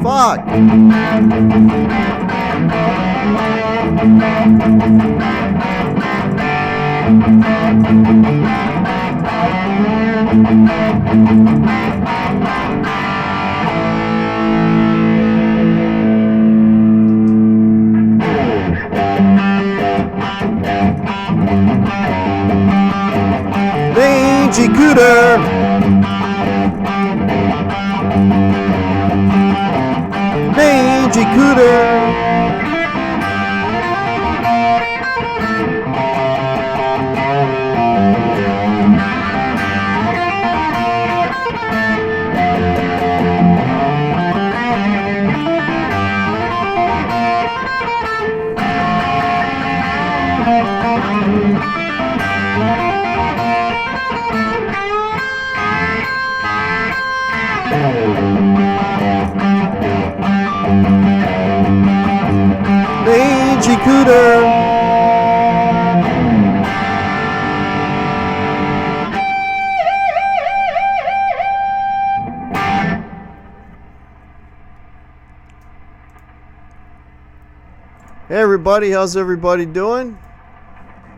Fuck! Mangy Cooter! Mangy Cooter! Mangy Cooter! Hey everybody, how's everybody doing?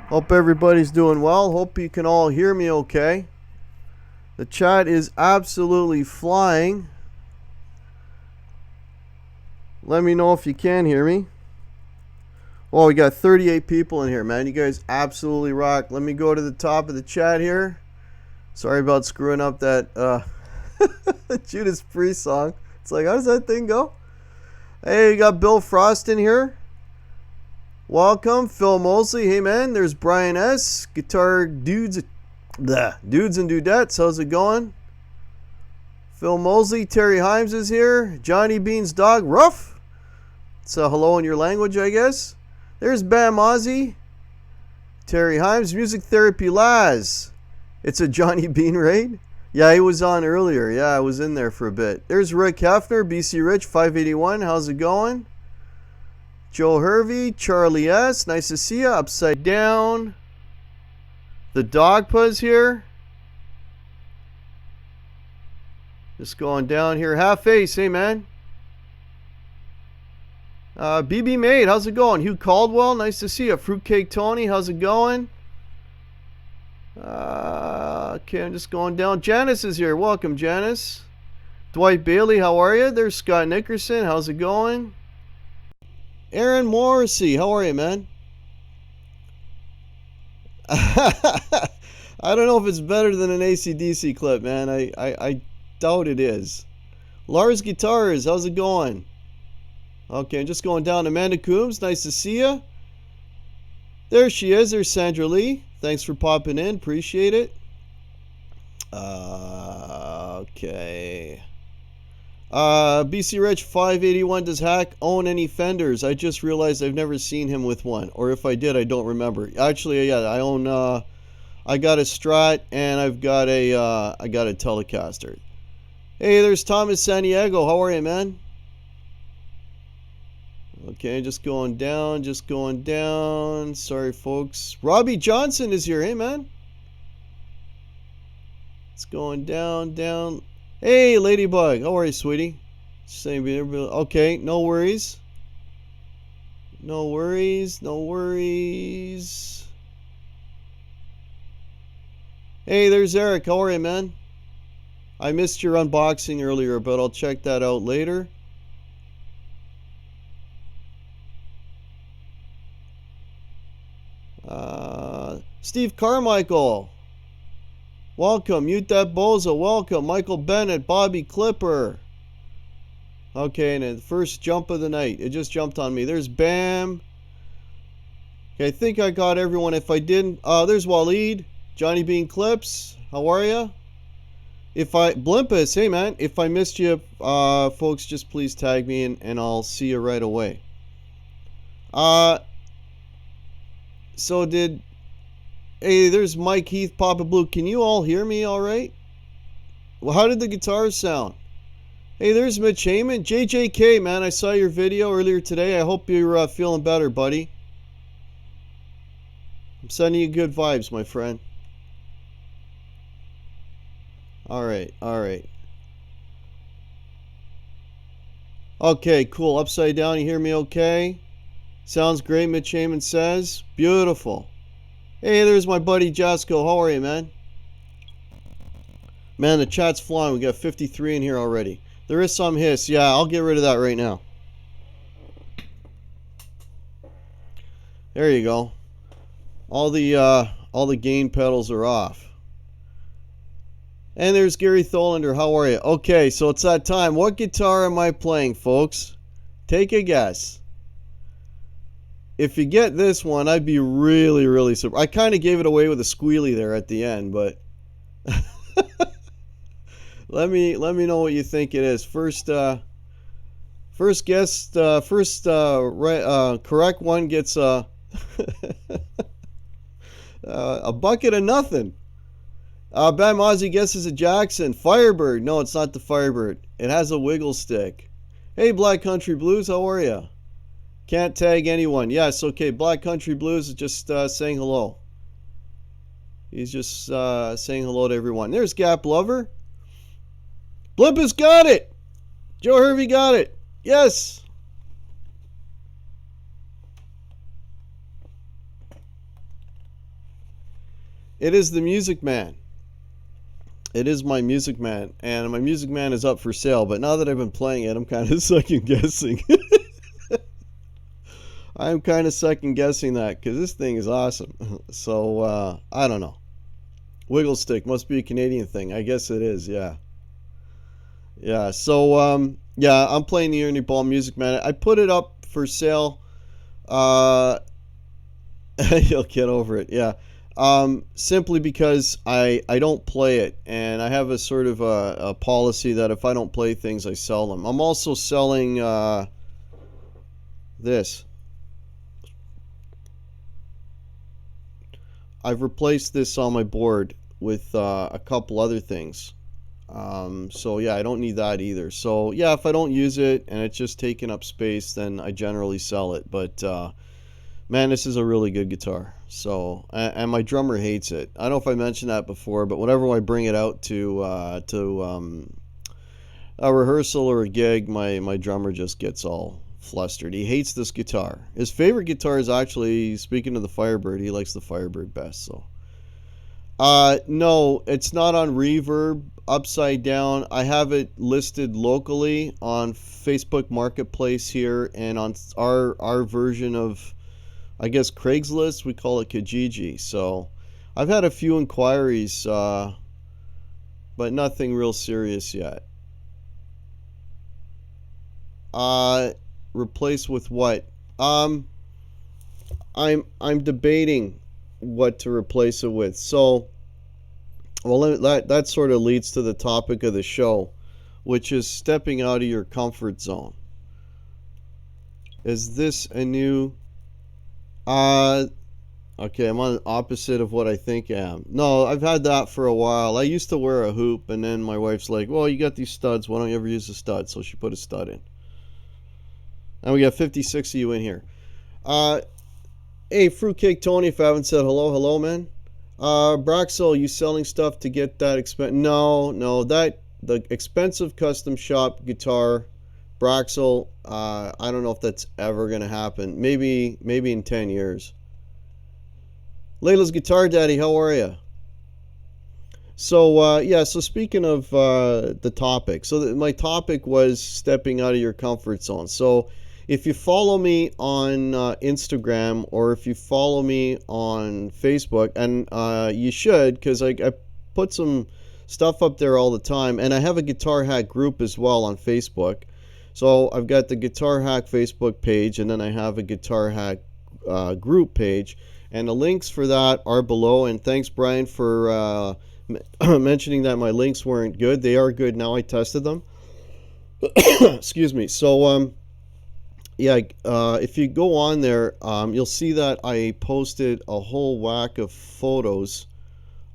Hope everybody's doing well. Hope you can all hear me okay. The chat is absolutely flying. Let me know if you can hear me. Oh, we got 38 people in here, man. You guys absolutely rock. Let me go to the top of the chat here. Sorry about screwing up that Judas Priest song. It's like, how does that thing go? Hey, you got Bill Frost in here. Welcome. Phil Mosley. Hey, man. There's Brian S. Guitar Dudes. Dudes and Dudettes. How's it going? Phil Mosley. Terry Himes is here. Johnny Bean's dog. Ruff. It's a hello in your language, I guess. There's Bam Ozzy. Terry Himes. Music Therapy Laz. It's a Johnny Bean raid. Yeah, he was on earlier. Yeah, I was in there for a bit. There's Rick Hefner. BC Rich 581. How's it going? Joe Hervey, Charlie S. Nice to see you. Upside Down. The Dogpa's here. Just going down here. Half Face. Hey, man. BB Made. How's it going? Hugh Caldwell. Nice to see you. Fruitcake Tony. How's it going? Okay, I'm just going down. Janice is here. Welcome, Janice. Dwight Bailey. How are you? There's Scott Nickerson. How's it going? Aaron Morrissey, how are you, man? I don't know if it's better than an AC/DC clip, man. I doubt it is. Lars Guitars, how's it going? Okay, I'm just going down. Amanda Coombs, nice to see you. There she is. There's Sandra Lee. Thanks for popping in. Appreciate it. Okay. BC Rich 581, does Hack own any Fenders? I just realized I've never seen him with one, or if I did, I don't remember. Actually, yeah, I own. I got a Strat and I've got a Telecaster. Hey, there's Thomas San Diego. How are you, man? Okay, just going down, just going down. Sorry, folks. Robbie Johnson is here. Hey, man. It's going down, down. Hey, Ladybug. How are you, sweetie? Same. Okay, no worries. No worries, no worries. Hey, there's Eric. How are you, man? I missed your unboxing earlier, but I'll check that out later. Steve Carmichael. Welcome. Mute that bozo. Welcome. Michael Bennett. Bobby Clipper. Okay, and the first jump of the night. It just jumped on me. There's Bam. Okay, I think I got everyone. If I didn't, there's Waleed. Johnny Bean Clips. How are you? Blimpus, hey man, if I missed you, folks, just please tag me and I'll see you right away. Hey, there's Mike Heath, Papa Blue. Can you all hear me all right? Well, how did the guitars sound? Hey, there's Mitch Heyman. JJK, man, I saw your video earlier today. I hope you're feeling better, buddy. I'm sending you good vibes, my friend. All right, all right. Okay, cool. Upside down, you hear me okay? Sounds great, Mitch Heyman says. Beautiful. Hey, there's my buddy Jasco. How are you, man? Man, the chat's flying. We got 53 in here already. There is some hiss. Yeah, I'll get rid of that right now. There you go. All the gain pedals are off. And there's Gary Tholander. How are you? Okay, so it's that time. What guitar am I playing, folks? Take a guess. If you get this one, I'd be really, really surprised. I kind of gave it away with a squealy there at the end, but let me know what you think it is. First guess, correct one gets a bucket of nothing. Bam Ozzy guesses a Jackson. Firebird. No, it's not the Firebird. It has a wiggle stick. Hey, Black Country Blues, how are you? Can't tag anyone. Yes, okay. Black Country Blues is just saying hello. He's just saying hello to everyone. There's Gap Lover. Blimpus got it. Joe Hervey got it. Yes. It is the Music Man. It is my Music Man. And my Music Man is up for sale. But now that I've been playing it, I'm kind of second guessing. I'm kind of second guessing that because this thing is awesome. So, I don't know. Wiggle stick must be a Canadian thing. I guess it is, yeah. Yeah, so, yeah, I'm playing the Ernie Ball Music Man. I put it up for sale. You'll get over it, yeah. Simply because I don't play it. And I have a sort of a policy that if I don't play things, I sell them. I'm also selling this. I've replaced this on my board with a couple other things. So yeah, I don't need that either. So yeah, if I don't use it and it's just taking up space, then I generally sell it. But man, this is a really good guitar. So and my drummer hates it. I don't know if I mentioned that before, but whenever I bring it out to a rehearsal or a gig, my drummer just gets all flustered. He hates this guitar. His favorite guitar is actually, speaking of the Firebird, he likes the Firebird best. So no, it's not on Reverb. Upside Down, I have it listed locally on Facebook Marketplace here, and on our version of, I guess, Craigslist, we call it Kijiji. So I've had a few inquiries, but nothing real serious yet. Uh, replace with what? Um, I'm debating what to replace it with. So, well, that sort of leads to the topic of the show, which is stepping out of your comfort zone. Is this a new? Uh, okay, I'm on the opposite of what I think I am. No, I've had that for a while. I used to wear a hoop, and then my wife's like, "Well, you got these studs. Why don't you ever use a stud?" So she put a stud in. And we got 56 of you in here. Uh, Hey, Fruitcake Tony, if I haven't said hello, hello, man. Braxel, you selling stuff to get that expensive? No, no, that the expensive custom shop guitar, Braxel. I don't know if that's ever gonna happen. Maybe in 10 years. Layla's Guitar Daddy, how are you? So yeah, so speaking of the topic, so my topic was stepping out of your comfort zone. So if you follow me on Instagram or if you follow me on Facebook, and you should, because I put some stuff up there all the time, and I have a Guitar Hack group as well on Facebook. So I've got the Guitar Hack Facebook page, and then I have a Guitar Hack group page, and the links for that are below. And thanks, Brian, for mentioning that my links weren't good. They are good now. I tested them. Excuse me. So yeah, if you go on there, you'll see that I posted a whole whack of photos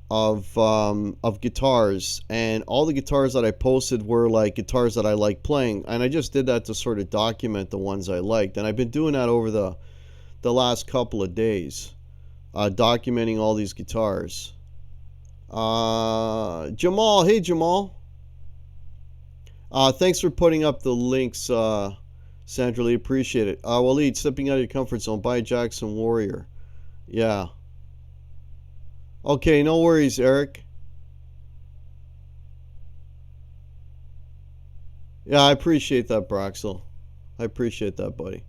of guitars, and all the guitars that I posted were like guitars that I like playing, and I just did that to sort of document the ones I liked, and I've been doing that over the last couple of days, documenting all these guitars. Jamal, hey Jamal. Thanks for putting up the links, Sandra Lee. Appreciate it. Waleed, stepping out of your comfort zone. Buy a Jackson Warrior. Yeah. Okay, no worries, Eric. Yeah, I appreciate that, Broxel. I appreciate that, buddy.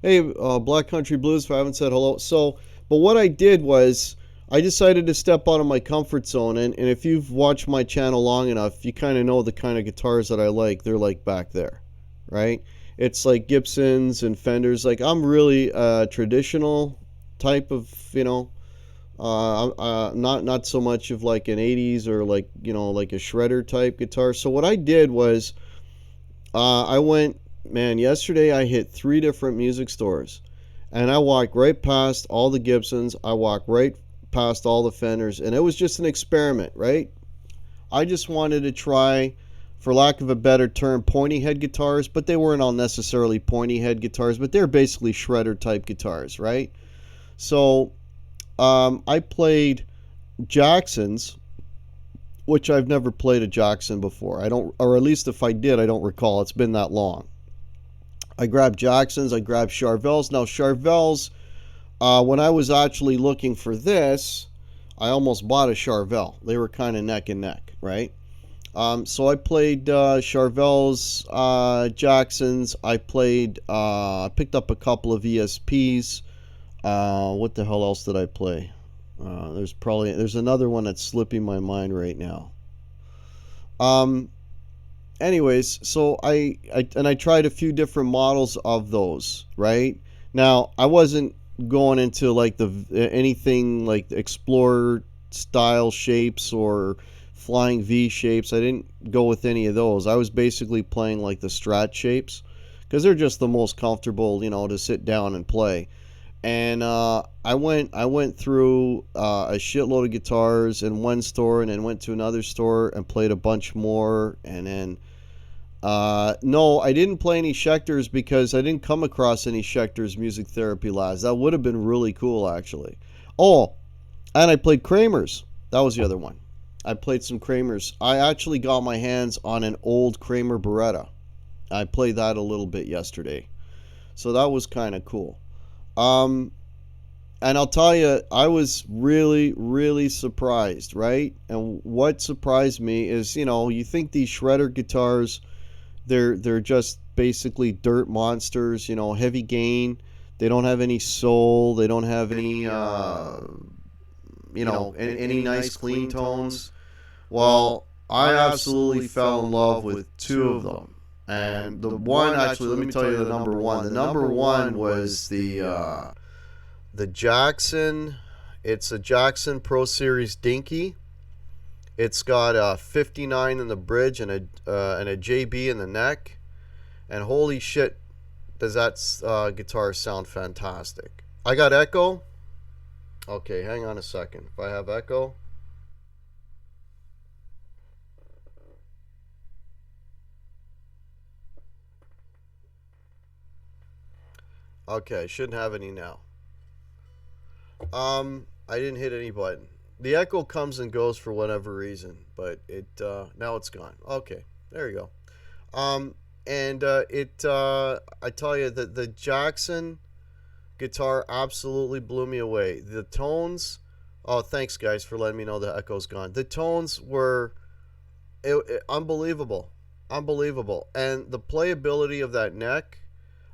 Hey, Black Country Blues, if I haven't said hello. So, but what I did was I decided to step out of my comfort zone. And if you've watched my channel long enough, you kind of know the kind of guitars that I like. They're like back there, right? It's like Gibsons and Fenders. Like, I'm really a traditional type of, not so much of like an 80s or like, like a shredder type guitar. So what I did was I went, man, yesterday I hit 3 different music stores, and I walked right past all the Gibsons. I walked right past all the Fenders, and it was just an experiment, right? I just wanted to try, for lack of a better term, pointy head guitars, but they weren't all necessarily pointy head guitars, but they're basically shredder type guitars, right? So I played Jacksons, which I've never played a Jackson before. I don't, or at least if I did, I don't recall. It's been that long. I grabbed Jacksons, I grabbed Charvels. Now Charvels, when I was actually looking for this, I almost bought a Charvel. They were kind of neck and neck, right? So I played Charvels, Jacksons. I picked up a couple of ESPs. What the hell else did I play? There's another one that's slipping my mind right now. Um, anyways, so I tried a few different models of those, right? Now, I wasn't going into like the anything like the Explorer style shapes or flying V shapes. I didn't go with any of those. I was basically playing like the Strat shapes because they're just the most comfortable, to sit down and play. And I went through a shitload of guitars in one store, and then went to another store and played a bunch more. And then no, I didn't play any Schecters because I didn't come across any Schecters Music Therapy Labs. That would have been really cool, actually. Oh, and I played Kramer's. That was the other one. I played some Kramer's. I actually got my hands on an old Kramer Beretta. I played that a little bit yesterday, so that was kind of cool. Um, and I'll tell you, I was really, really surprised, right? And what surprised me is, you think these shredder guitars, they're just basically dirt monsters, heavy gain. They don't have any soul. They don't have any any nice clean tones. Well, I absolutely fell in love with two of them. And the one, actually, let me tell you the number one. The number one was the Jackson. It's a Jackson Pro Series Dinky. It's got a 59 in the bridge and a JB in the neck. And holy shit, does that guitar sound fantastic. I got echo. Okay, hang on a second. If I have echo. Okay, shouldn't have any now. I didn't hit any button. The echo comes and goes for whatever reason, but now it's gone. Okay, there you go. I tell you that the Jackson guitar absolutely blew me away. The tones, oh, thanks guys for letting me know the echo's gone. The tones were unbelievable, unbelievable, and the playability of that neck,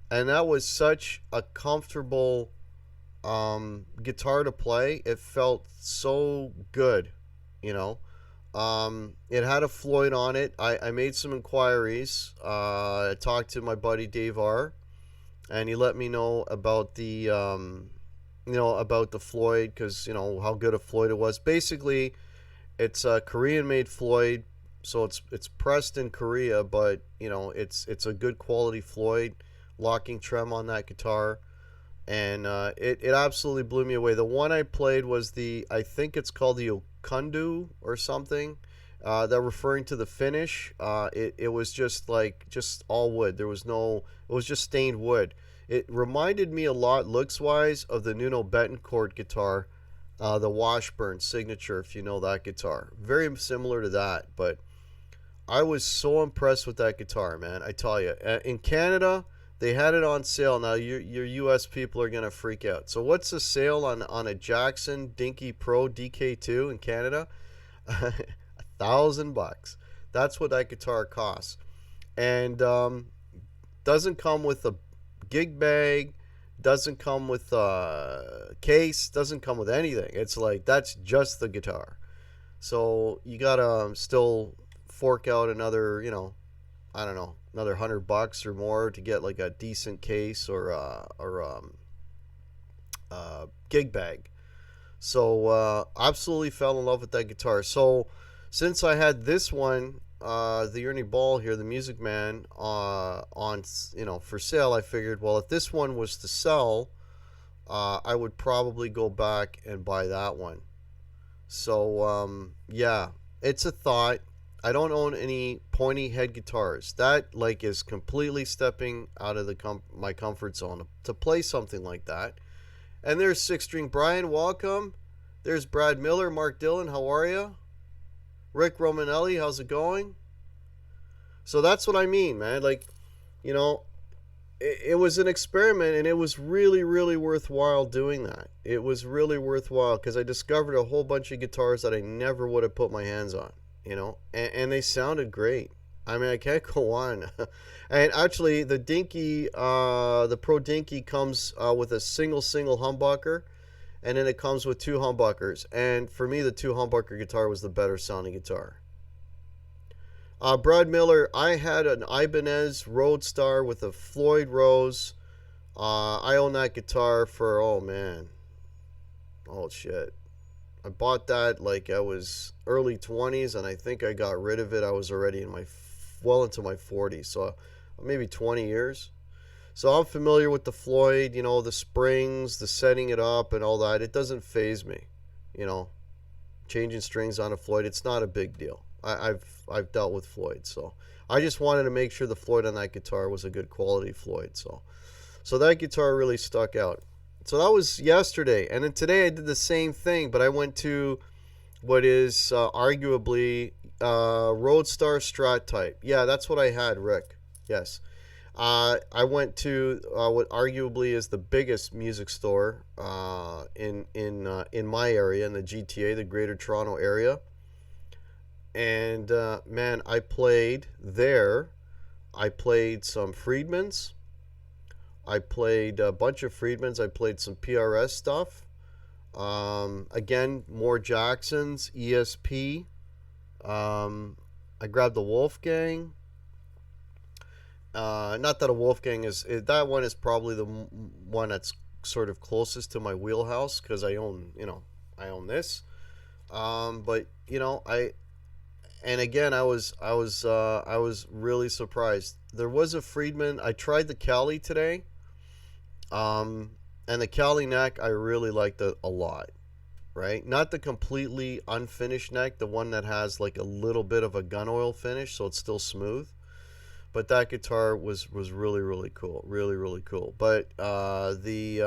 and that was such a comfortable guitar to play. It felt so good, you know. It had a Floyd on it. I made some inquiries. I talked to my buddy Dave R, and he let me know about the about the Floyd, because how good a Floyd it was. Basically, it's a Korean-made Floyd, so it's pressed in Korea, but it's a good quality Floyd. Locking trem on that guitar, and it absolutely blew me away. The one I played was I think it's called the Okundu or something. They're referring to the finish. It was just all wood. It was just stained wood. It reminded me a lot, looks wise, of the Nuno Betancourt guitar, the Washburn Signature, if you know that guitar. Very similar to that, but I was so impressed with that guitar, man. I tell you, in Canada, they had it on sale. Now, your U.S. people are going to freak out. So what's the sale on a Jackson Dinky Pro DK2 in Canada? $1,000. That's what that guitar costs. And doesn't come with a gig bag, doesn't come with a case, doesn't come with anything. It's like, that's just the guitar. So you got to still fork out another, I don't know, another $100 or more to get like a decent case or gig bag. So absolutely fell in love with that guitar. So since I had this one, the Ernie Ball here, the Music Man, on for sale, I figured, well, if this one was to sell, I would probably go back and buy that one. So yeah, it's a thought. I don't own any pointy head guitars. That is completely stepping out of my comfort zone to play something like that. And there's Six String Brian, welcome. There's Brad Miller, Mark Dillon, how are you? Rick Romanelli, how's it going? So that's what I mean, man. It was an experiment, and it was really, really worthwhile doing that. It was really worthwhile because I discovered a whole bunch of guitars that I never would have put my hands on. And they sounded great. I mean, I can't go on. And actually, the Dinky, the Pro Dinky comes with a single humbucker, and then it comes with two humbuckers. And for me, the two humbucker guitar was the better sounding guitar. Brad Miller, I had an Ibanez Roadstar with a Floyd Rose. I own that guitar for, oh man, oh shit. I bought that I was early 20s, and I think I got rid of it. I was already into my 40s, so maybe 20 years. So I'm familiar with the Floyd, the springs, the setting it up and all that. It doesn't faze me, changing strings on a Floyd. It's not a big deal. I've dealt with Floyd, so I just wanted to make sure the Floyd on that guitar was a good quality Floyd. So that guitar really stuck out. So that was yesterday, and then today I did the same thing, but I went to what is arguably Roadstar Strat type. Yeah, that's what I had, Rick. Yes. I went to what arguably is the biggest music store in my area, in the GTA, the Greater Toronto area. And man, I played there. I played some Friedmans. I played a bunch of Friedmans. I played some PRS stuff. Again, more Jacksons, ESP. I grabbed the Wolfgang. Not that a Wolfgang that one is probably the one that's sort of closest to my wheelhouse because I own this. But and again, I was really surprised. There was a Friedman. I tried the Cali today, and the Cali neck I really liked it a lot. Right, not the completely unfinished neck, the one that has like a little bit of a gun oil finish, so it's still smooth. But that guitar was really really cool, really cool. But the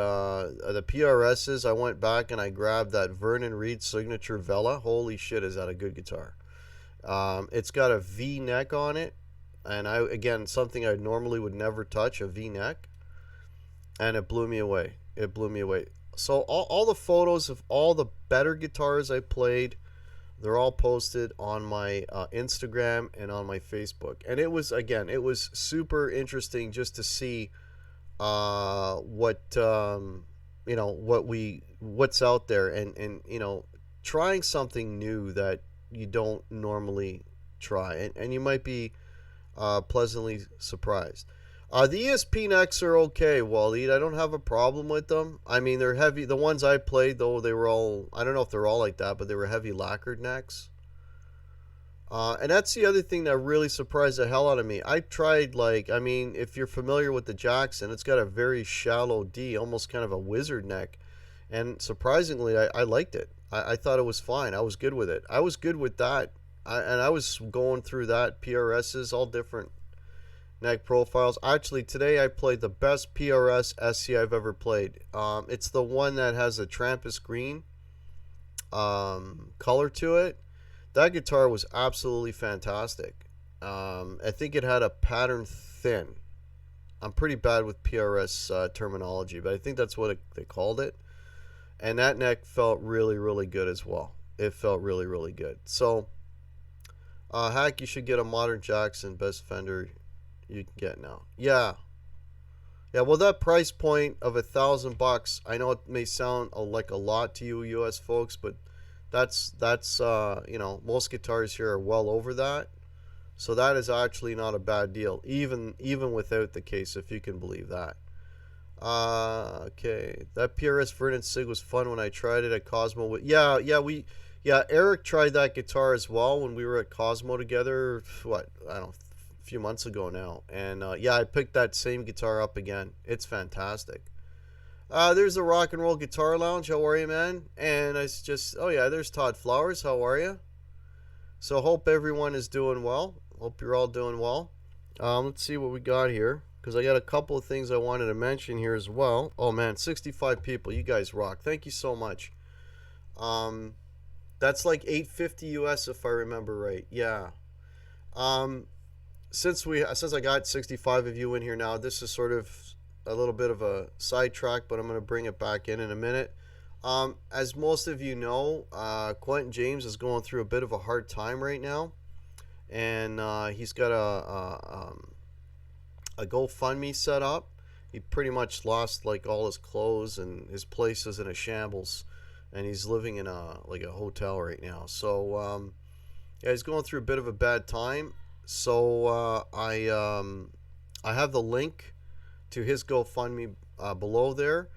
PRSs, I went back and I grabbed that Vernon Reid Signature Vela. Holy shit, is that a good guitar? It's got a V neck on it, and again, something I normally would never touch, a V neck, and it blew me away. It blew me away. So all the photos of all the better guitars I played, they're all posted on my Instagram and on my Facebook. And it was super interesting just to see what's out there, and trying something new that you don't normally try, and you might be pleasantly surprised. The ESP necks are okay, Waleed. I don't have a problem with them. I mean, they're heavy. The ones I played, though, they were all, I don't know if they're all like that, but they were heavy lacquered necks. And that's the other thing that really surprised the hell out of me. I tried, if you're familiar with the Jackson, it's got a very shallow D, almost kind of a wizard neck. And surprisingly, I liked it. I thought it was fine. I was good with it. I was good with that. And I was going through that, PRSs, all different neck profiles. Actually, today I played the best PRS SC I've ever played. It's the one that has a Trampus green color to it. That guitar was absolutely fantastic. I think it had a pattern thin. I'm pretty bad with PRS terminology, but I think that's what they called it. And that neck felt really, really good as well. It felt really, really good. So, Hack, you should get a modern Jackson, best Fender you can get now. Yeah, well, that price point of $1,000, I know it may sound like a lot to you US folks, but that's most guitars here are well over that, so that is actually not a bad deal, even without the case, if you can believe that. Okay, that PRS Vernon Sig was fun when I tried it at Cosmo. Eric tried that guitar as well when we were at Cosmo together, I don't know, few months ago now, and I picked that same guitar up again. It's fantastic. There's the Rock and Roll Guitar Lounge. How are you, man? And it's just, there's Todd Flowers. How are you? So hope everyone is doing well. Hope you're all doing well. Let's see what we got here, because I got a couple of things I wanted to mention here as well. Oh man, 65 people. You guys rock. Thank you so much. That's like $850 US if I remember right. Yeah. Since I got 65 of you in here now, this is sort of a little bit of a sidetrack, but I'm going to bring it back in a minute. As most of you know, Quentin James is going through a bit of a hard time right now, and he's got a GoFundMe set up. He pretty much lost like all his clothes, and his place is in a shambles, and he's living in a hotel right now. So he's going through a bit of a bad time. So I have the link to his GoFundMe below there,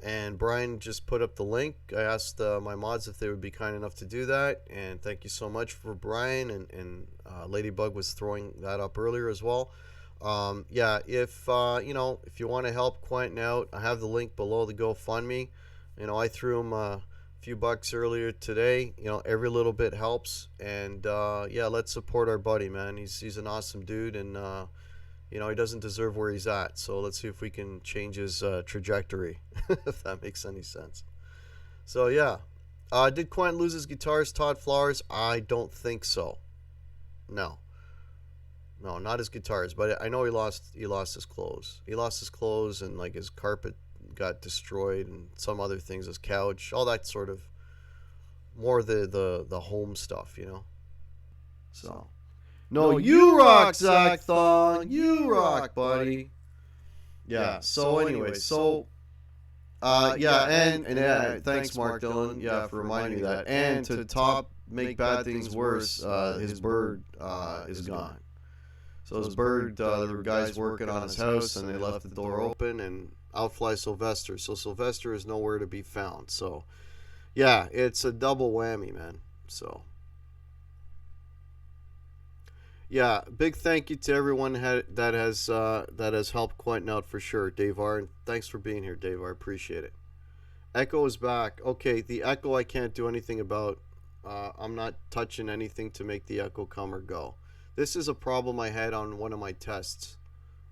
and Brian just put up the link. I asked my mods if they would be kind enough to do that, and thank you so much for Brian, and Ladybug was throwing that up earlier as well. If you want to help Quentin out, I have the link below the GoFundMe. I threw him a few bucks earlier today. Every little bit helps, and let's support our buddy, man. He's an awesome dude, and he doesn't deserve where he's at, so let's see if we can change his trajectory if that makes any sense. So did Quentin lose his guitars, Todd Flowers? I don't think so. No, not his guitars, but I know he lost his clothes. He lost his clothes, and like his carpet got destroyed, and some other things, his couch, all that sort of more the home stuff, So no, you rock, Zach Thong. You rock, buddy. Yeah. So anyway, Yeah, and yeah, thanks, Mark Dillon, yeah, for reminding me of that. And to top make bad things worse, his bird is gone. So his bird, there were guys working on his house, and they left the door open, and out flies Sylvester. So Sylvester is nowhere to be found. So yeah, it's a double whammy, man. So yeah, big thank you to everyone that has helped Quentin out for sure, Dave R. And thanks for being here, Dave R. I appreciate it. Echo is back. Okay, the echo I can't do anything about. I'm not touching anything to make the echo come or go. This is a problem I had on one of my tests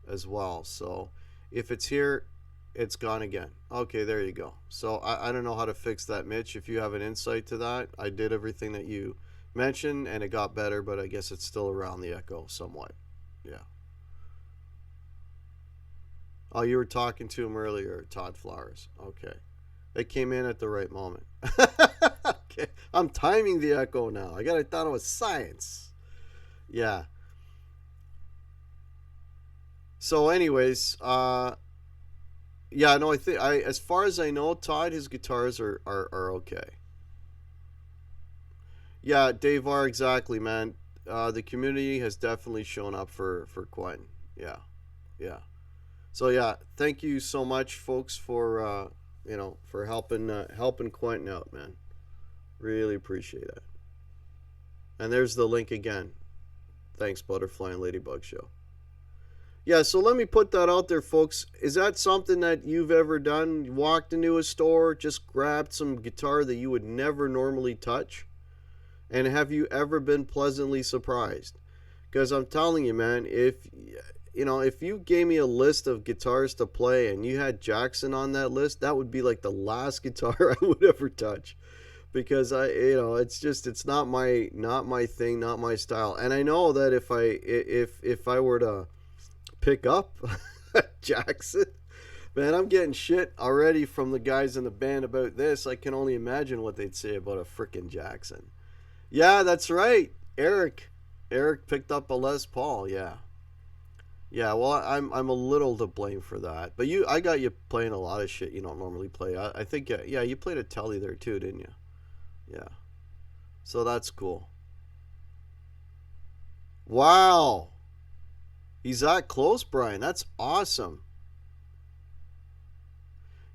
as well. So if it's here, it's gone again. Okay, there you go. So I don't know how to fix that, Mitch. If you have an insight to that, I did everything that you mentioned and it got better, but I guess it's still around the echo somewhat. Yeah. Oh, you were talking to him earlier, Todd Flowers. Okay. It came in at the right moment. Okay. I'm timing the echo now. I thought it was science. Yeah. So anyways, yeah, no, as far as I know, Todd, his guitars are okay. Yeah, Dave R, exactly, man. The community has definitely shown up for Quentin. Yeah. Yeah. So yeah, thank you so much, folks, for for helping Quentin out, man. Really appreciate it. And there's the link again. Thanks, Butterfly and Ladybug Show. Yeah, so let me put that out there, folks. Is that something that you've ever done? You walked into a store, just grabbed some guitar that you would never normally touch? And have you ever been pleasantly surprised? Because I'm telling you, man, if you gave me a list of guitars to play and you had Jackson on that list, that would be like the last guitar I would ever touch. Because it's not my thing, not my style. And I know that if I were to pick up Jackson, man, I'm getting shit already from the guys in the band about this. I can only imagine what they'd say about a frickin' Jackson. Yeah, that's right. Eric picked up a Les Paul. Yeah. Yeah, well, I'm a little to blame for that. But I got you playing a lot of shit you don't normally play. I think yeah, you played a Telly there too, didn't you? Yeah. So that's cool. Wow. He's that close, Brian. That's awesome.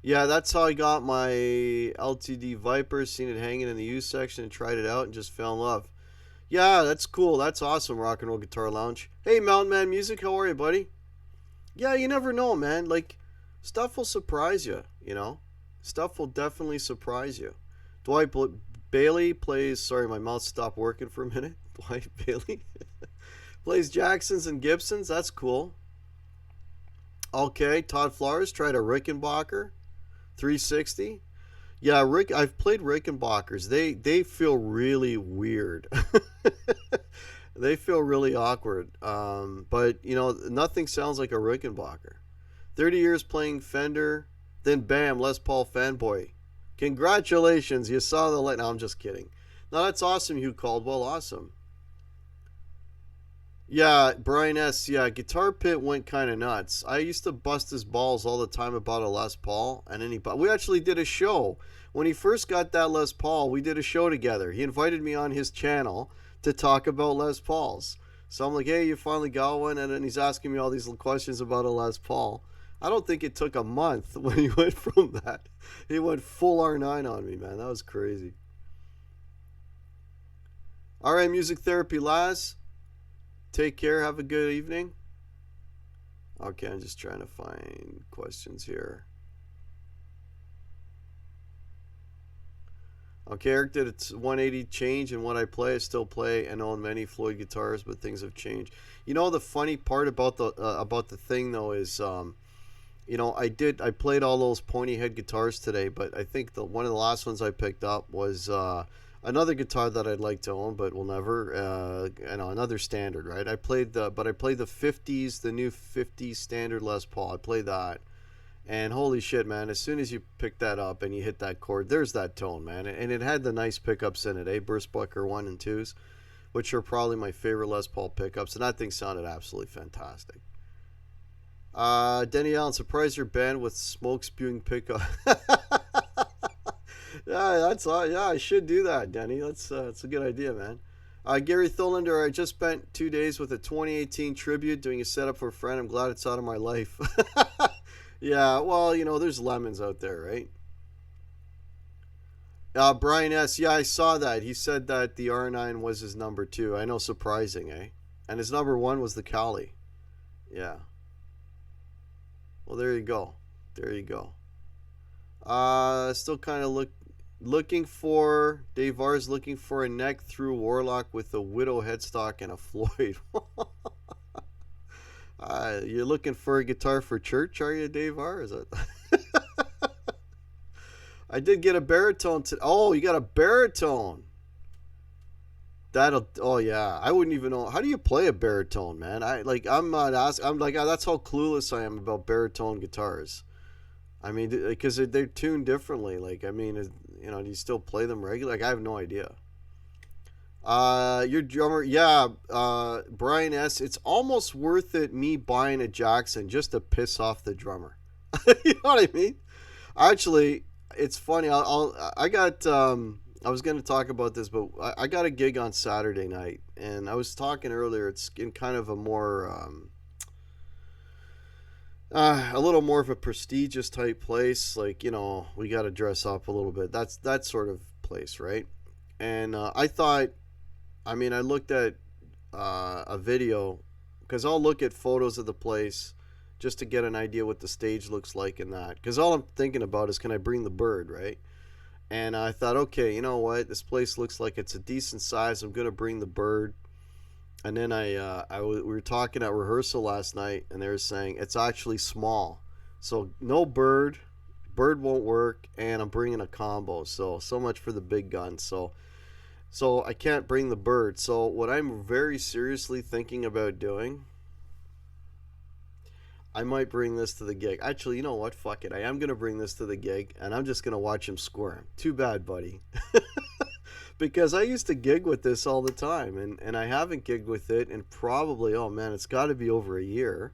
Yeah, that's how I got my LTD Viper, seen it hanging in the used section and tried it out and just fell in love. Yeah, that's cool. That's awesome, Rock and Roll Guitar Lounge. Hey, Mountain Man Music, how are you, buddy? Yeah, you never know, man. Like, stuff will surprise you, you know? Stuff will definitely surprise you. Dwight Bailey plays... Sorry, my mouth stopped working for a minute. Dwight Bailey plays Jacksons and Gibsons. That's cool. Okay, Todd Flowers tried a Rickenbacker 360. Yeah, I've played Rickenbackers. They feel really weird. They feel really awkward. But, nothing sounds like a Rickenbacker. 30 years playing Fender, then bam, Les Paul fanboy. Congratulations, you saw the light. No, I'm just kidding. No, that's awesome, Hugh Caldwell. Awesome. Yeah, Brian S. Yeah, Guitar Pit went kind of nuts. I used to bust his balls all the time about a Les Paul, and we actually did a show when he first got that Les Paul. We did a show together. He invited me on his channel to talk about Les Pauls. So I'm like, hey, you finally got one, and then he's asking me all these questions about a Les Paul. I don't think it took a month when he went from that. He went full R9 on me, man. That was crazy. All right, Music Therapy Laz. Take care. Have a good evening. Okay, I'm just trying to find questions here. Okay, Eric did its 180 change in what I play. I still play and own many Floyd guitars, but things have changed. You know, the funny part about the thing though is, I played all those pointy head guitars today, but I think one of the last ones I picked up was another guitar that I'd like to own, but will never. Another standard, right? I played the 50s, the new 50s standard Les Paul. I played that, and holy shit, man! As soon as you pick that up and you hit that chord, there's that tone, man. And it had the nice pickups in it, Burstbucker 1 and 2s, which are probably my favorite Les Paul pickups, and that thing sounded absolutely fantastic. Denny Allen, surprise your band with smoke spewing pickup. Yeah, yeah, I should do that, Denny. That's a good idea, man. Gary Tholander, I just spent 2 days with a 2018 tribute doing a setup for a friend. I'm glad it's out of my life. Yeah, well, there's lemons out there, right? Brian S. Yeah, I saw that. He said that the R9 was his number two. I know, surprising, eh? And his number one was the Cali. Yeah. Well, there you go. There you go. Still kind of looking for Dave R's looking for a neck through Warlock with a Widow headstock and a Floyd. You're looking for a guitar for church, are you, Dave R? Is that? I did get a baritone. Oh, you got a baritone. Oh yeah, I wouldn't even know. How do you play a baritone, man? I'm not asking. I'm like, that's how clueless I am about baritone guitars. I mean, because they're tuned differently. Like, I mean, do you still play them regular? Like, I have no idea. Your drummer, yeah, Brian S. It's almost worth it me buying a Jackson just to piss off the drummer. You know what I mean? Actually, it's funny. I got. I was going to talk about this, but I got a gig on Saturday night, and I was talking earlier. It's in kind of a more, a little more of a prestigious type place. Like, we got to dress up a little bit. That's that sort of place, right? And I thought, I looked at a video, because I'll look at photos of the place just to get an idea what the stage looks like in that. Because all I'm thinking about is, can I bring the bird, right? And I thought, okay, you know what? This place looks like it's a decent size. I'm going to bring the bird. And then we were talking at rehearsal last night, and they were saying it's actually small. So no bird. Bird won't work, and I'm bringing a combo. So much for the big gun. So I can't bring the bird. So what I'm very seriously thinking about doing, I might bring this to the gig. Actually, you know what? Fuck it. I am going to bring this to the gig, and I'm just going to watch him squirm. Too bad, buddy. Because I used to gig with this all the time, and I haven't gigged with it in probably, oh man, it's got to be over a year.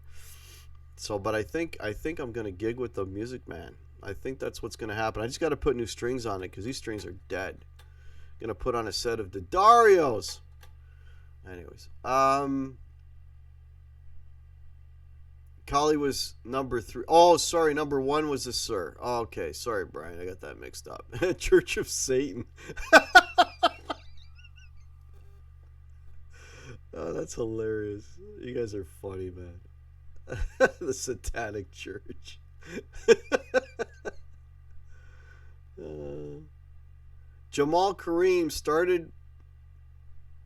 So, but I think I'm going to gig with the Music Man. I think that's what's going to happen. I just got to put new strings on it, because these strings are dead. Going to put on a set of D'Adarios. Anyways, Collie was number 3. Oh, sorry, number 1 was the Sir. Oh, okay, sorry, Brian, I got that mixed up. Church of Satan. Oh, that's hilarious. You guys are funny, man. The Satanic Church. Jamal Kareem started.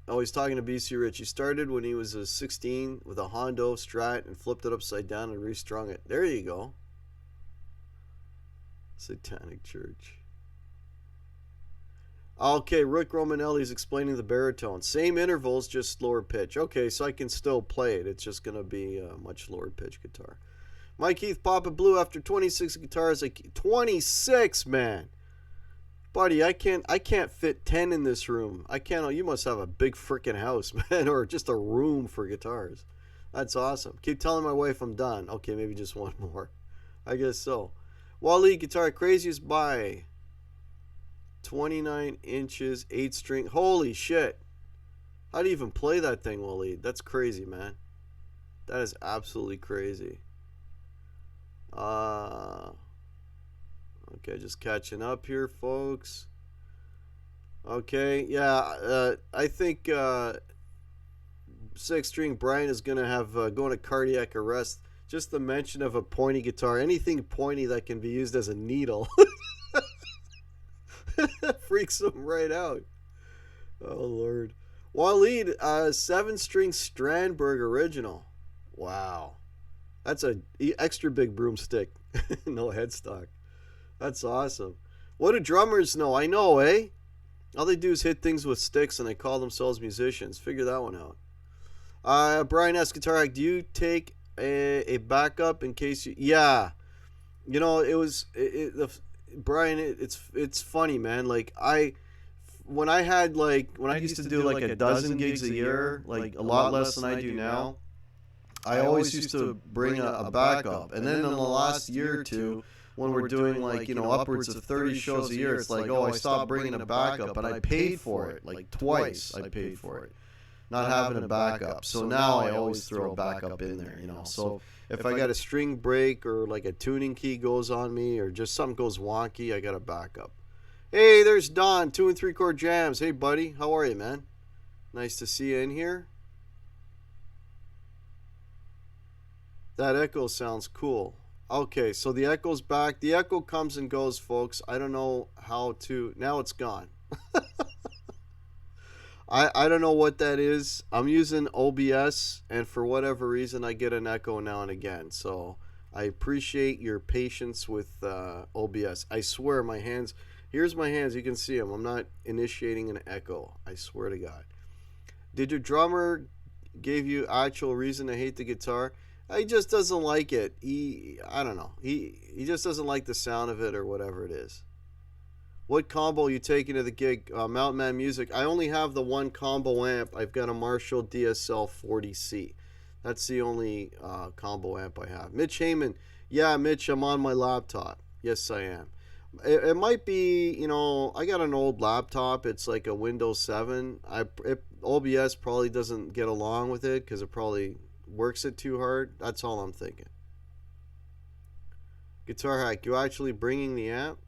Oh, he's talking to BC Rich. He started when he was 16 with a Hondo Strat and flipped it upside down and restrung it. There you go. Satanic Church. Okay, Rick Romanelli's explaining the baritone. Same intervals, just lower pitch. Okay, so I can still play it. It's just going to be a much lower pitch guitar. Mike Heath, Papa Blue, after 26 guitars, 26, man. Buddy, I can't fit 10 in this room. I can't. You must have a big freaking house, man, or just a room for guitars. That's awesome. Keep telling my wife I'm done. Okay, maybe just one more. I guess so. Wally guitar, craziest buy. 29 inches, 8-string. Holy shit. How do you even play that thing, Wally? That's crazy, man. That is absolutely crazy. Okay, just catching up here, folks. Okay, yeah, I think 6-string Brian is going to have going to cardiac arrest. Just the mention of a pointy guitar. Anything pointy that can be used as a needle. Freaks him right out. Oh, Lord. Waleed, 7-string Strandberg original. Wow. That's a extra big broomstick. No headstock. That's awesome. What do drummers know? I know, eh? All they do is hit things with sticks and they call themselves musicians. Figure that one out. Brian S. Guitar Hack, do you take a backup in case you... Yeah. You know, it was... Brian, it's funny, man. Like, when I used to do like a dozen gigs a year, like a lot less than I do now, I always used to bring a backup. And then in the last year or two, when we're doing like, upwards of 30 shows a year, it's like, oh, I stopped bringing a backup, and I paid for it. Like twice I paid for it, not having a backup. So now I always throw a backup in there, So if I got a string break or like a tuning key goes on me or just something goes wonky, I got a backup. Hey, there's Don, 2 3/4 Jams. Hey, buddy. How are you, man? Nice to see you in here. That echo sounds cool. Okay, so the echo's back. The echo comes and goes, folks. I don't know how to... Now it's gone. I don't know what that is. I'm using OBS, and for whatever reason, I get an echo now and again. So I appreciate your patience with OBS. I swear my hands... Here's my hands. You can see them. I'm not initiating an echo. I swear to God. Did your drummer give you actual reason to hate the guitar? He just doesn't like it. I don't know. He just doesn't like the sound of it or whatever it is. What combo are you taking to the gig? Mountain Man Music. I only have the one combo amp. I've got a Marshall DSL 40C. That's the only combo amp I have. Mitch Heyman. Yeah, Mitch, I'm on my laptop. Yes, I am. It might be, I got an old laptop. It's like a Windows 7. OBS probably doesn't get along with it because it probably works it too hard. That's all I'm thinking. Guitar Hack, you actually bringing the amp?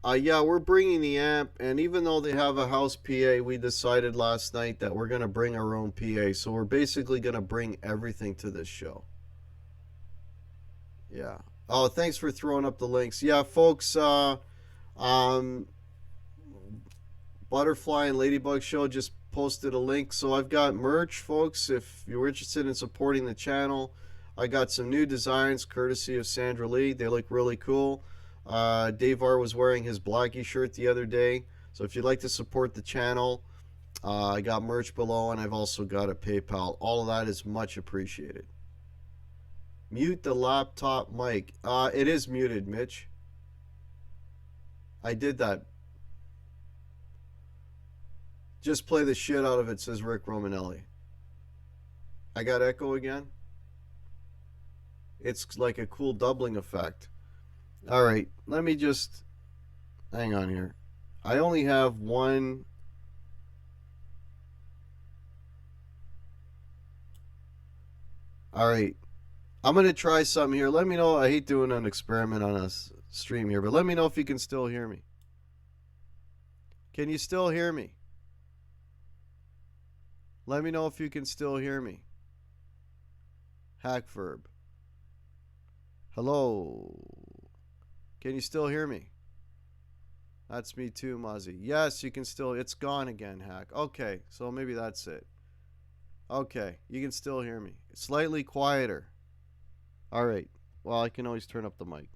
Yeah, we're bringing the amp, and even though they have a house PA, we decided last night that we're going to bring our own PA. So we're basically going to bring everything to this show. Yeah. Oh, thanks for throwing up the links. Yeah, folks, Butterfly and Ladybug Show just posted a link. So I've got merch, folks. If you're interested in supporting the channel, I got some new designs courtesy of Sandra Lee. They look really cool. Dave R was wearing his Blackie shirt the other day. So if you'd like to support the channel, I got merch below, and I've also got a PayPal. All of that is much appreciated. Mute the laptop mic. It is muted, Mitch. I did that. Just play the shit out of it, says Rick Romanelli. I got echo again? It's like a cool doubling effect. Alright, let me just... Hang on here. I only have one... Alright. I'm going to try something here. Let me know. I hate doing an experiment on a stream here, but let me know if you can still hear me. Can you still hear me? Let me know if you can still hear me. Hackverb. Hello. Can you still hear me? That's me too, Muzzy. Yes, you can still... It's gone again, Hack. Okay, so maybe that's it. Okay, you can still hear me. It's slightly quieter. All right. Well, I can always turn up the mic.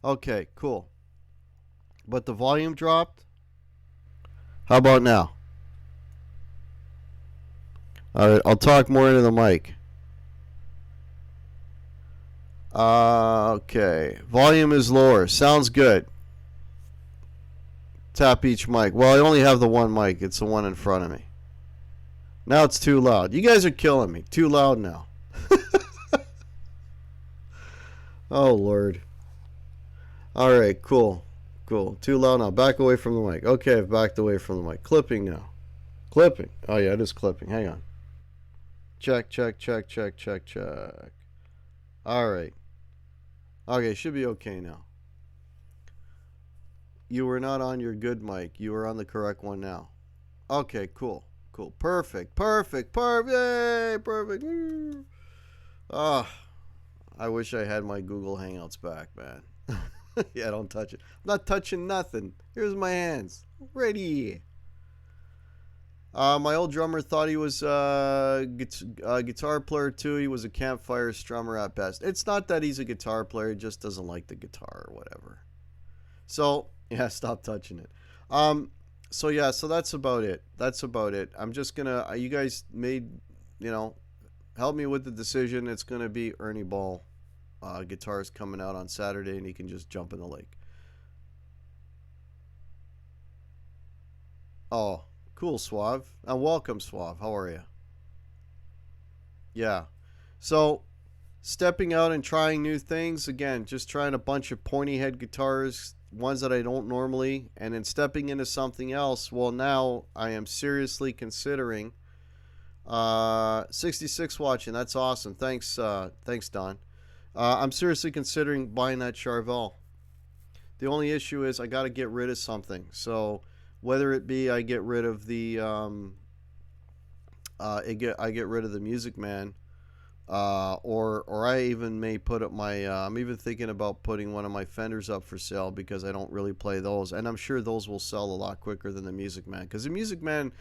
Okay, cool. But the volume dropped? How about now? All right, I'll talk more into the mic. Okay. Volume is lower. Sounds good. Tap each mic. Well, I only have the one mic. It's the one in front of me. Now it's too loud. You guys are killing me. Too loud now. Oh, Lord. All right, cool. Cool. Too loud now. Back away from the mic. Okay, I've backed away from the mic. Clipping now. Clipping. Oh, yeah, it is clipping. Hang on. Check, check, check, check, check, check. All right. Okay, should be okay now. You were not on your good mic. You were on the correct one now. Okay, cool. Cool. Perfect. Perfect. Perfect. Yay, perfect. Ah. I wish I had my Google Hangouts back, man. Yeah, don't touch it. I'm not touching nothing. Here's my hands. Ready. My old drummer thought he was a guitar player too. He was a campfire strummer at best. It's not that he's a guitar player. He just doesn't like the guitar or whatever. So, yeah, stop touching it. So, yeah, so that's about it. That's about it. I'm just going to... You guys made, help me with the decision. It's going to be Ernie Ball. Guitars coming out on Saturday, and he can just jump in the lake. Oh, cool, Suave. Welcome, Suave. How are you? Yeah. So stepping out and trying new things again, just trying a bunch of pointy head guitars, ones that I don't normally, and then stepping into something else. Well, now I am seriously considering 66 watching. That's awesome. Thanks Don. I'm seriously considering buying that Charvel. The only issue is I got to get rid of something. So whether it be I get rid of the I get rid of the Music Man, or I even may put up my. I'm even thinking about putting one of my Fenders up for sale because I don't really play those, and I'm sure those will sell a lot quicker than the Music Man. Because the Music Man,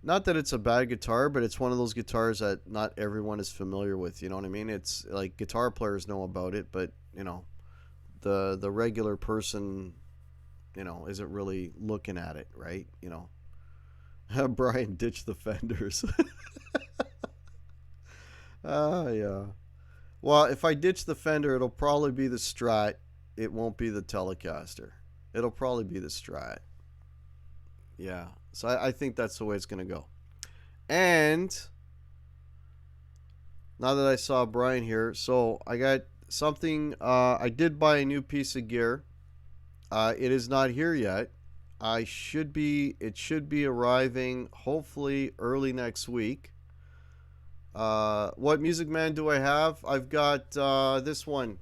not that it's a bad guitar, but it's one of those guitars that not everyone is familiar with. You know what I mean? It's like guitar players know about it, but the regular person, isn't really looking at it, right? Brian ditched the Fenders. Yeah. Well, if I ditch the Fender, it'll probably be the Strat. It won't be the Telecaster. It'll probably be the Strat. Yeah. So I think that's the way it's going to go. And now that I saw Brian here, so I got something. I did buy a new piece of gear. It is not here yet. It should be arriving hopefully early next week. What Music Man do I have? I've got this one.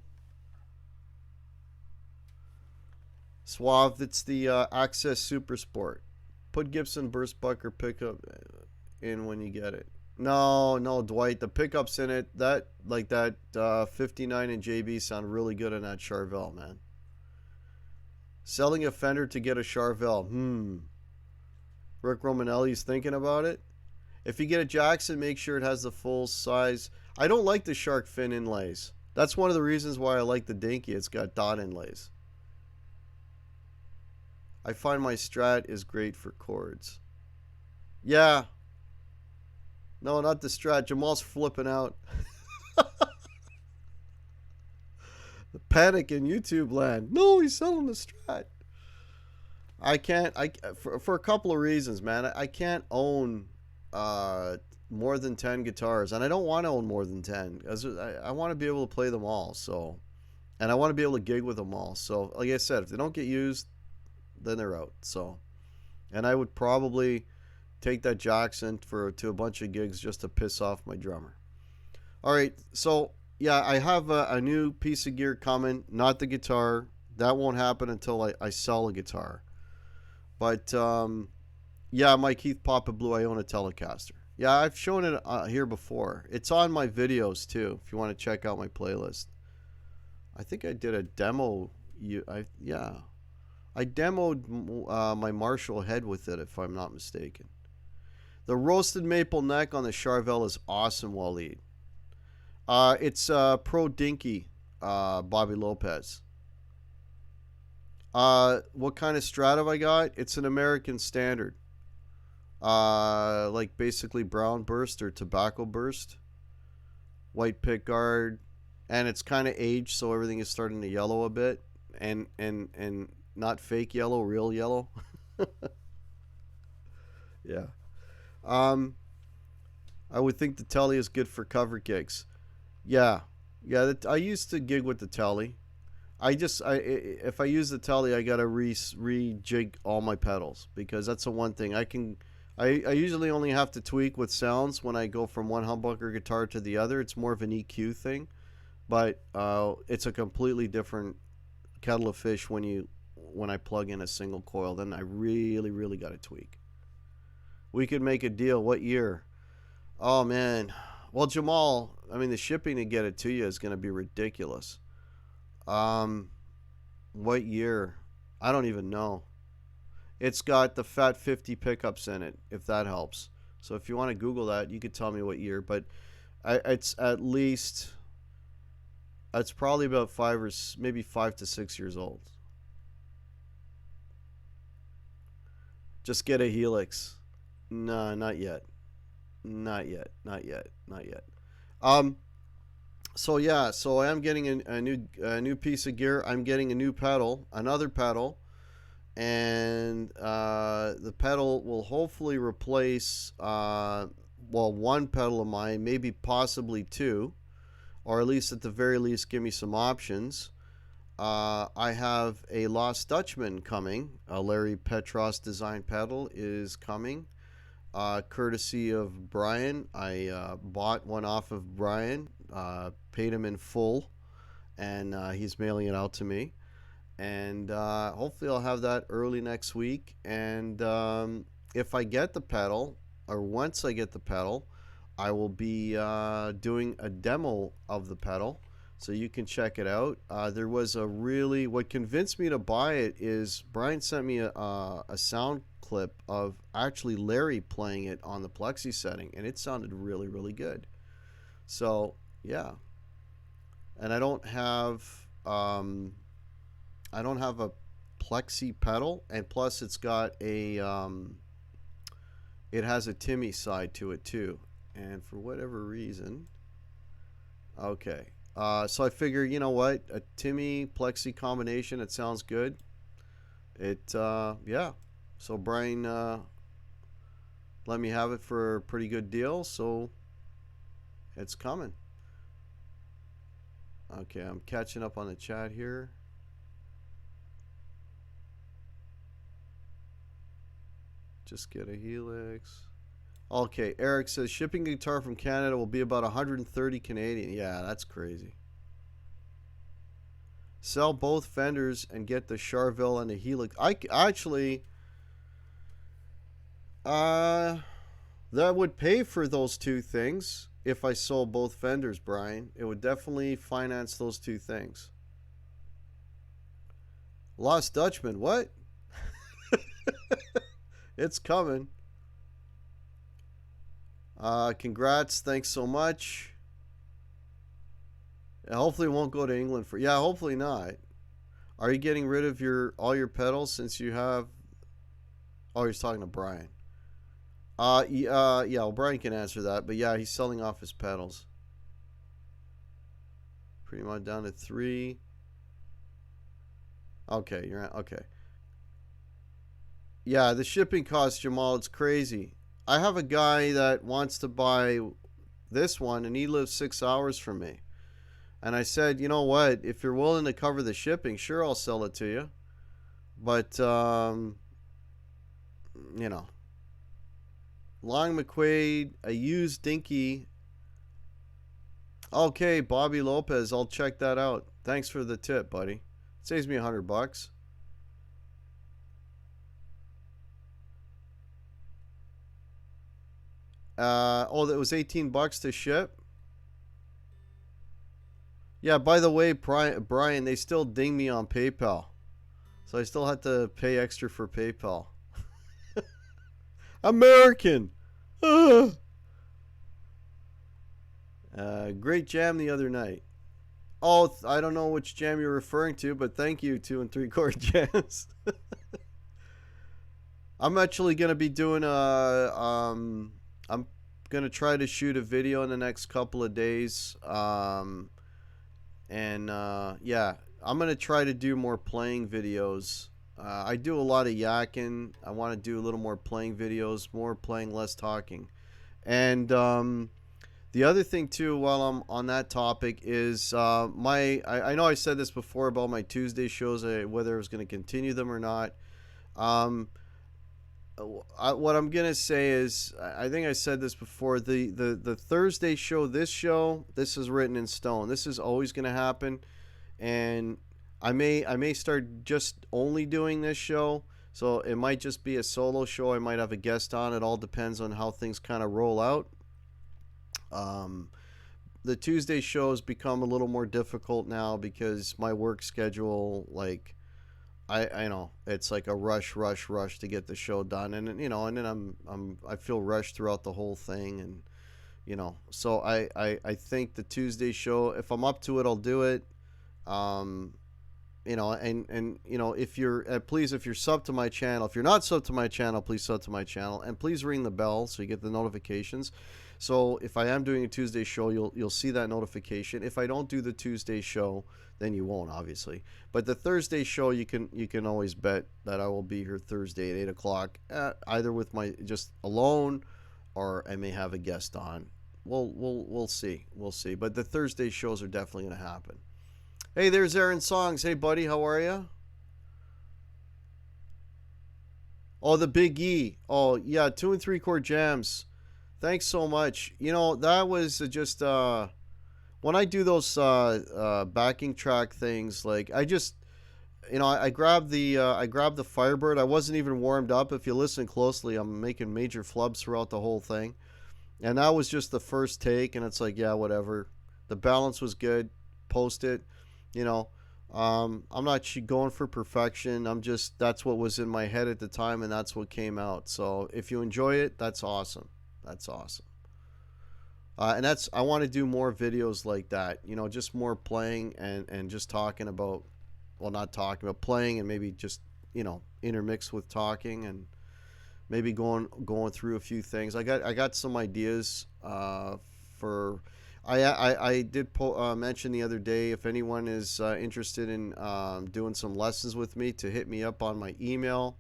Suave. It's the Access Super Sport. Put Gibson Burstbucker pickup in when you get it. No, Dwight. The pickups in it, that 59 and JB sound really good on that Charvel, man. Selling a Fender to get a Charvel. Rick Romanelli's thinking about it. If you get a Jackson, make sure it has the full size. I don't like the shark fin inlays. That's one of the reasons why I like the Dinky. It's got dot inlays. I find my Strat is great for chords. Yeah. No, not the Strat. Jamal's flipping out. The panic in YouTube land. No, he's selling the Strat. I can't. For a couple of reasons, man. I can't own more than 10 guitars, and I don't want to own more than 10 because I want to be able to play them all. So, and I want to be able to gig with them all. So, like I said, if they don't get used, then they're out. So, and I would probably take that Jackson to a bunch of gigs just to piss off my drummer. All right, so yeah, I have a new piece of gear coming. Not the guitar. That won't happen until I sell a guitar. But yeah, my Keith Papa Blue, I own a Telecaster. Yeah, I've shown it here before. It's on my videos too, if you want to check out my playlist. I think I did a demo. I demoed my Marshall head with it, if I'm not mistaken. The roasted maple neck on the Charvel is awesome, Waleed. It's Pro Dinky, Bobby Lopez. What kind of Strat have I got? It's an American Standard. Like basically brown burst or tobacco burst. White pick guard. And it's kind of aged, so everything is starting to yellow a bit. And not fake yellow, real yellow. Yeah. I would think the Telly is good for cover gigs. Yeah. I used to gig with the Telly. If I use the Telly, I gotta rejig all my pedals because that's the one thing I usually only have to tweak with sounds when I go from one humbucker guitar to the other. It's more of an EQ thing, but it's a completely different kettle of fish when I plug in a single coil. Then I really got to tweak. We could make a deal. What year? Oh man. Well, Jamal, I mean the shipping to get it to you is going to be ridiculous. What year? I don't even know. It's got the Fat 50 pickups in it, if that helps. So if you want to Google that, you could tell me what year. But it's probably about 5 to 6 years old. Just get a Helix. No, not yet. Not yet. So yeah, so I am getting a new piece of gear. I'm getting a new pedal, another pedal, and the pedal will hopefully replace well, one pedal of mine, maybe possibly two, or at least at the very least give me some options. I have a Lost Dutchman coming. A Larry Petros design pedal is coming, courtesy of Brian. I bought one off of Brian, paid him in full, and he's mailing it out to me. And hopefully I'll have that early next week. And if I get the pedal, or once I get the pedal, I will be doing a demo of the pedal, so you can check it out. There was what convinced me to buy it is Brian sent me a sound clip of actually Larry playing it on the Plexi setting, and it sounded really, really good. So yeah, and I don't have a Plexi pedal, and plus it's got it has a Timmy side to it too, and for whatever reason, okay. So I figure, you know what, a Timmy Plexi combination, it sounds good. Yeah. So Brian let me have it for a pretty good deal, so it's coming. Okay, I'm catching up on the chat here. Just get a Helix. Okay, Eric says shipping guitar from Canada will be about 130 Canadian. Yeah, that's crazy. Sell both fenders and get the Charvel and the Helix. I actually, that would pay for those two things if I sold both fenders, Brian. It would definitely finance those two things. Lost Dutchman, what? It's coming. Congrats, thanks so much. Hopefully it won't go to England for, yeah, hopefully not. Are you getting rid of all your pedals since you have, oh, he's talking to Brian. Yeah, well, Brian can answer that, but yeah, he's selling off his pedals. Pretty much down to 3. Okay, you're at, okay. Yeah, the shipping cost, Jamal, it's crazy. I have a guy that wants to buy this one, and he lives 6 hours from me. And I said, you know what, if you're willing to cover the shipping, sure, I'll sell it to you. But, you know, Long McQuaid, a used Dinky. Okay, Bobby Lopez, I'll check that out. Thanks for the tip, buddy. It saves me $100. Oh, that was $18 to ship. Yeah, by the way, Brian, they still ding me on PayPal. So I still had to pay extra for PayPal. American! Great jam the other night. Oh, I don't know which jam you're referring to, but thank you, 2 and 3 chord jams. I'm actually going to be doing I'm going to try to shoot a video in the next couple of days. Yeah, I'm going to try to do more playing videos. I do a lot of yakking. I want to do a little more playing videos, more playing, less talking. And the other thing too, while I'm on that topic, is I know I said this before about my Tuesday shows, whether I was going to continue them or not. What I'm going to say is, I think I said this before, the Thursday show, this is written in stone. This is always going to happen. And I may start just only doing this show. So it might just be a solo show. I might have a guest on. It all depends on how things kind of roll out. The Tuesday shows become a little more difficult now because my work schedule, like, I know it's like a rush to get the show done, and and then I feel rushed throughout the whole thing, and so I think the Tuesday show, if I'm up to it, I'll do it. If you're please, if you're sub to my channel, if you're not sub to my channel, please sub to my channel, and please ring the bell so you get the notifications. So if I am doing a Tuesday show, you'll see that notification. If I don't do the Tuesday show, then you won't, obviously. But the Thursday show, you can always bet that I will be here Thursday at 8 o'clock, either with my just alone, or I may have a guest on. We'll see. We'll see. But the Thursday shows are definitely going to happen. Hey, there's Aaron Songs. Hey, buddy, how are you? Oh, the Big E. Oh, yeah, 2 3/4 jams. Thanks so much. That was just when I do those backing track things. Like I grabbed the Firebird. I wasn't even warmed up. If you listen closely, I'm making major flubs throughout the whole thing, and that was just the first take. And it's like, yeah, whatever. The balance was good. Post it. You know, I'm not going for perfection. That's what was in my head at the time, and that's what came out. So if you enjoy it, that's awesome. That's awesome. And I want to do more videos like that. Just more playing and just talking about, well, not talking about playing, and maybe just intermix with talking, and maybe going through a few things. I got some ideas for. I did mention the other day, if anyone is interested in doing some lessons with me, to hit me up on my email.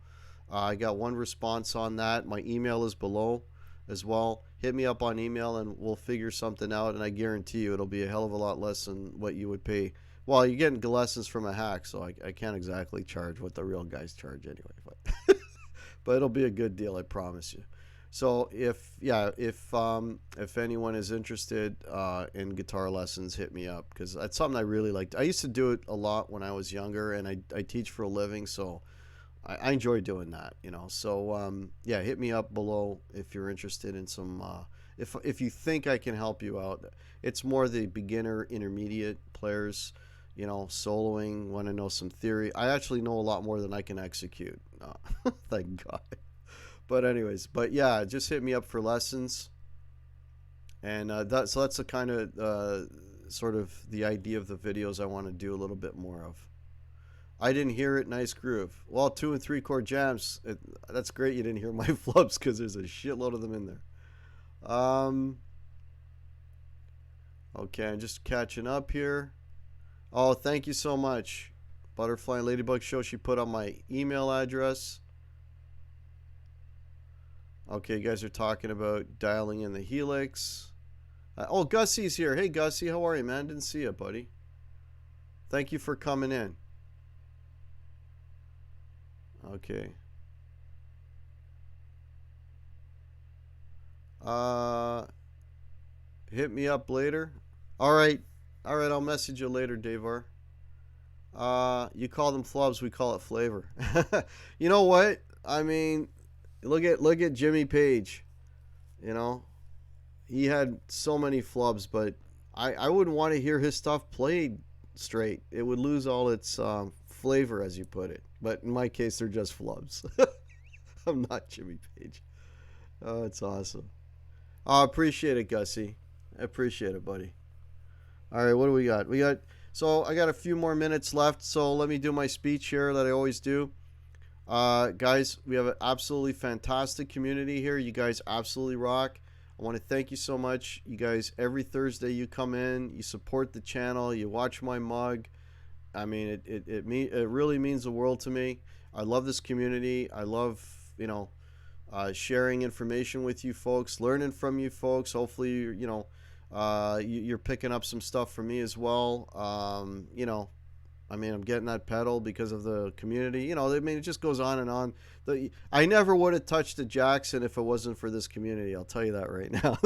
I got one response on that. My email is below as well. Hit me up on email and we'll figure something out, and I guarantee you it'll be a hell of a lot less than what you would pay. Well, you're getting lessons from a hack, so I can't exactly charge what the real guys charge anyway, but it'll be a good deal, I promise you. So if anyone is interested in guitar lessons, hit me up, because that's something I really liked. I used to do it a lot when I was younger, and I teach for a living, so I enjoy doing that. So hit me up below if you're interested in some. If you think I can help you out, it's more the beginner, intermediate players. Soloing, want to know some theory. I actually know a lot more than I can execute. Thank God. But yeah, just hit me up for lessons, and that's the kind of sort of the idea of the videos I want to do a little bit more of. I didn't hear it. Nice groove. Well, 2 3/4 jams. That's great. You didn't hear my flubs, because there's a shitload of them in there. Okay, I'm just catching up here. Oh, thank you so much, Butterfly and Ladybug Show. She put on my email address. Okay, you guys are talking about dialing in the Helix. Oh, Gussie's here. Hey, Gussie, how are you, man? Didn't see you, buddy. Thank you for coming in. Okay. Hit me up later. All right. I'll message you later, Davar. You call them flubs, we call it flavor. You know what? I mean, look at Jimmy Page. He had so many flubs, but I wouldn't want to hear his stuff played straight. It would lose all its flavor, as you put it. But in my case, they're just flubs. I'm not Jimmy Page. Oh, it's awesome. I appreciate it, Gussie. I appreciate it, buddy. All right, what do we got? So I got a few more minutes left, so let me do my speech here that I always do. Guys, we have an absolutely fantastic community here. You guys absolutely rock. I want to thank you so much. You guys, every Thursday you come in, you support the channel, you watch my mug. I mean, it really means the world to me. I love this community. I love, sharing information with you folks, learning from you folks. Hopefully, you're picking up some stuff from me as well. I mean, I'm getting that pedal because of the community. It just goes on and on. I never would have touched a Jackson if it wasn't for this community. I'll tell you that right now.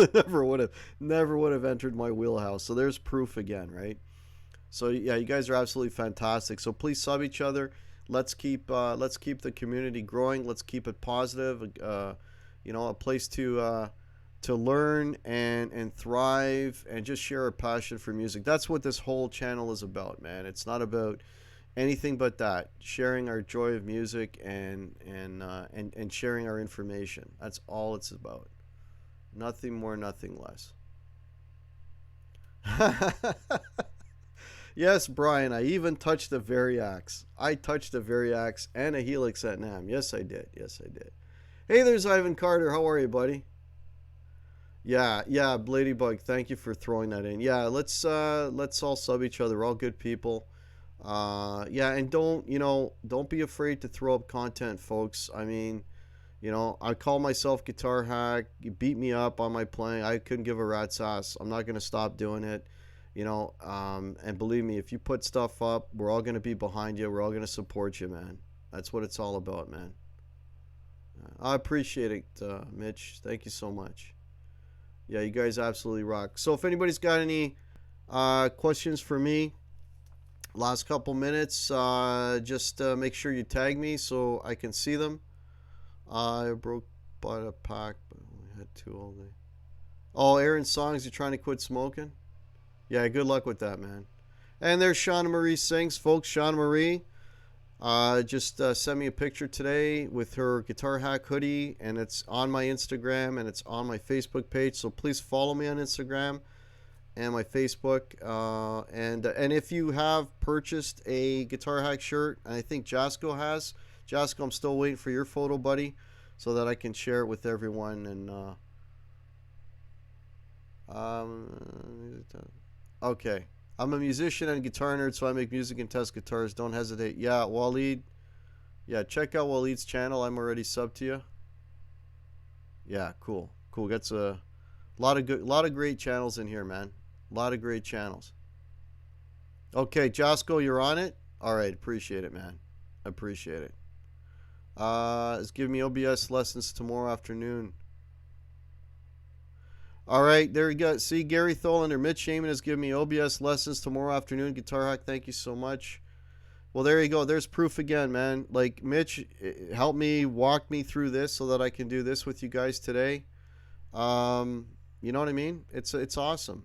never would have entered my wheelhouse. So there's proof again, right? So yeah, you guys are absolutely fantastic. So please sub each other. Let's keep the community growing. Let's keep it positive. A place to learn and thrive and just share our passion for music. That's what this whole channel is about, man. It's not about anything but that. Sharing our joy of music and sharing our information. That's all it's about. Nothing more, nothing less. Yes, Brian, I even touched the Variax. I touched a Variax and a Helix at NAMM. Yes, I did. Hey, there's Ivan Carter. How are you, buddy? Yeah, Ladybug, thank you for throwing that in. Yeah, let's all sub each other. We're all good people. And don't be afraid to throw up content, folks. I mean, You know, I call myself Guitar Hack. You beat me up on my playing. I couldn't give a rat's ass. I'm not going to stop doing it. You know, and believe me, if you put stuff up, we're all going to be behind you. We're all going to support you, man. That's what it's all about, man. I appreciate it, Mitch. Thank you so much. Yeah, you guys absolutely rock. So if anybody's got any questions for me, last couple minutes, just make sure you tag me so I can see them. I bought a pack, but only had 2 all day. Oh, Aaron Songs, you're trying to quit smoking? Yeah, good luck with that, man. And there's Shauna Marie Sings, folks. Shauna Marie just sent me a picture today with her Guitar Hack hoodie, and it's on my Instagram and it's on my Facebook page. So please follow me on Instagram and my Facebook. And if you have purchased a Guitar Hack shirt, and I think Jasco has, Jasco, I'm still waiting for your photo, buddy, so that I can share it with everyone. And okay. I'm a musician and guitar nerd, so I make music and test guitars. Don't hesitate. Yeah, Waleed. Yeah, check out Waleed's channel. I'm already subbed to you. Yeah, cool. Cool. That's a lot of great channels in here, man. A lot of great channels. Okay, Josco, you're on it? All right, appreciate it, man. Appreciate it. It's giving me OBS lessons tomorrow afternoon. All right, there we go. See, Gary Tholander, Mitch Shaman is giving me OBS lessons tomorrow afternoon. Guitar Hack, thank you so much. Well, there you go. There's proof again, man. Like, Mitch, help me, walk me through this so that I can do this with you guys today. You know what I mean? It's awesome.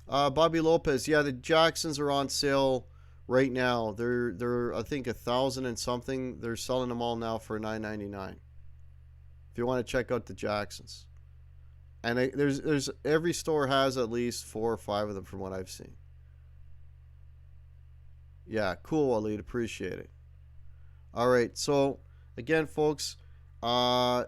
Bobby Lopez, yeah, the Jacksons are on sale right now. They're I think 1,000 and something. They're selling them all now for $9.99. If you want to check out the Jacksons. And there's every store has at least 4 or 5 of them from what I've seen. Yeah, cool, Waleed. Appreciate it. All right, so again, folks, below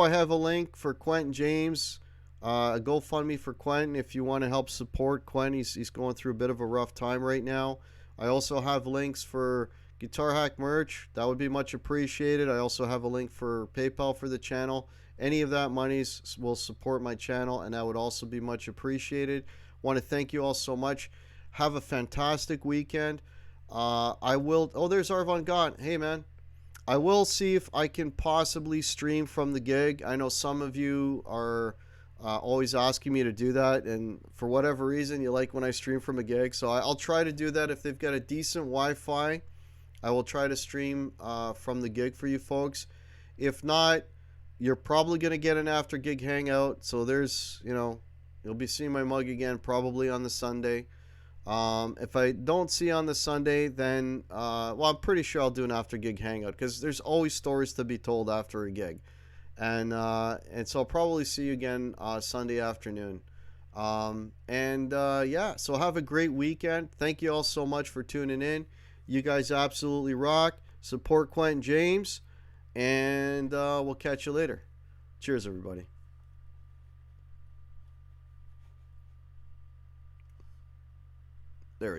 I have a link for Quentin James, a GoFundMe for Quentin if you want to help support Quentin. He's going through a bit of a rough time right now. I also have links for Guitar Hack merch. That would be much appreciated. I also have a link for PayPal for the channel. Any of that monies will support my channel, and that would also be much appreciated. Want to thank you all so much. Have a fantastic weekend. I will... Oh, there's Arvon Gaunt. Hey, man. I will see if I can possibly stream from the gig. I know some of you are always asking me to do that, and for whatever reason, you like when I stream from a gig. So I'll try to do that. If they've got a decent Wi-Fi, I will try to stream from the gig for you folks. If not, you're probably going to get an after gig hangout. So there's, you'll be seeing my mug again probably on the Sunday. If I don't see on the Sunday, then, well, I'm pretty sure I'll do an after gig hangout because there's always stories to be told after a gig. And so I'll probably see you again Sunday afternoon. Yeah, so have a great weekend. Thank you all so much for tuning in. You guys absolutely rock. Support Quentin James. And we'll catch you later. Cheers, everybody.